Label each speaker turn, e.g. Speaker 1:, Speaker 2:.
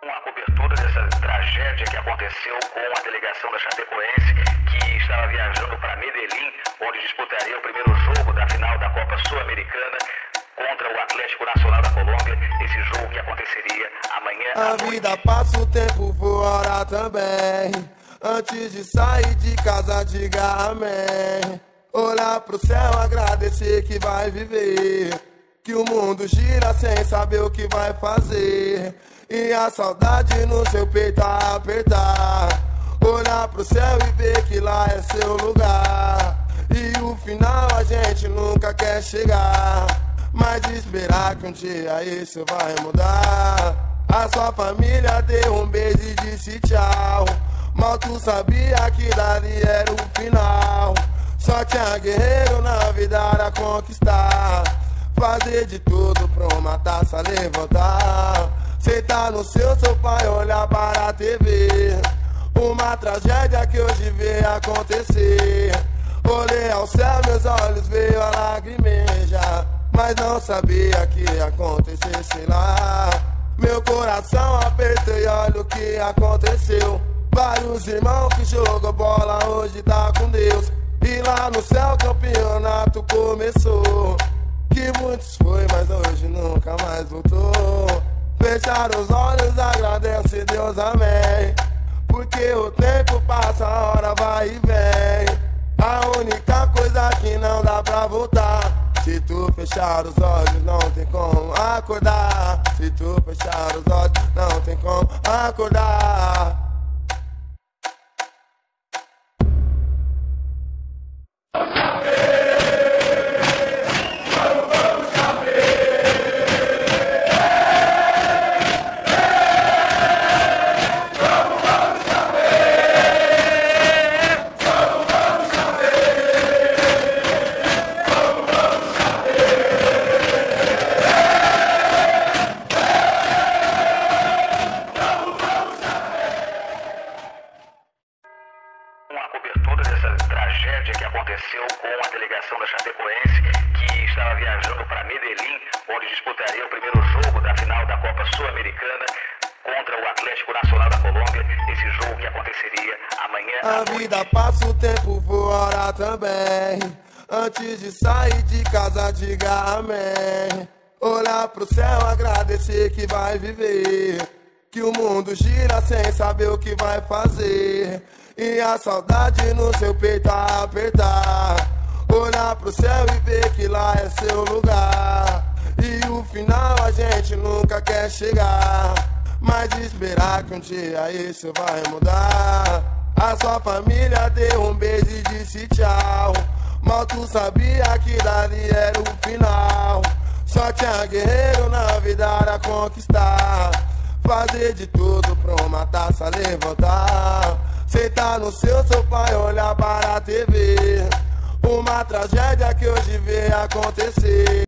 Speaker 1: A cobertura dessa tragédia que aconteceu com a delegação da Chapecoense, que estava viajando para Medellín, onde disputaria o primeiro jogo da final da Copa Sul-Americana contra o Atlético Nacional da Colômbia, esse jogo que aconteceria amanhã à noite.
Speaker 2: A vida passa, o tempo voará também. Antes de sair de casa, diga amém. Olhar pro céu, agradecer que vai viver, que o mundo gira sem saber o que vai fazer, e a saudade no seu peito a apertar. Olhar pro céu e ver que lá é seu lugar, e o final a gente nunca quer chegar, mas esperar que um dia isso vai mudar. A sua família deu um beijo e disse tchau, mal tu sabia que dali era o final. Só tinha guerreiro na vida era conquistar, fazer de tudo pra uma taça levantar. Cê tá no seu sofá e olhar para a TV, uma tragédia que hoje veio acontecer. Olhei ao céu, meus olhos veio a lagrimejar, mas não sabia que ia acontecer lá. Meu coração apertou e olha o que aconteceu. Vários irmãos que jogam bola hoje tá com Deus, e lá no céu o campeonato começou. Que muitos foi, mas hoje nunca mais voltou. Fechar os olhos, agradece Deus, amém, porque o tempo passa, a hora vai e vem. A única coisa que não dá pra voltar, se tu fechar os olhos não tem como acordar. Se tu fechar os olhos não tem como acordar.
Speaker 1: A cobertura dessa tragédia que aconteceu com a delegação da Chapecoense, que estava viajando para Medellín, onde disputaria o primeiro jogo da final da Copa Sul-Americana contra o Atlético Nacional da Colômbia, esse jogo que aconteceria amanhã à noite.
Speaker 2: A vida passa, o tempo voará também. Antes de sair de casa, diga amém. Olhar pro céu, agradecer que vai viver, que o mundo gira sem saber o que vai fazer, e a saudade no seu peito a apertar. Olhar pro céu e ver que lá é seu lugar, e o final a gente nunca quer chegar, mas esperar que um dia isso vai mudar. A sua família deu um beijo e disse tchau, mal tu sabia que dali era o final. Só tinha guerreiro na vida era conquistar, fazer de tudo pra uma taça levantar. Cê tá no seu sofá e olhar para a TV, uma tragédia que hoje veio acontecer.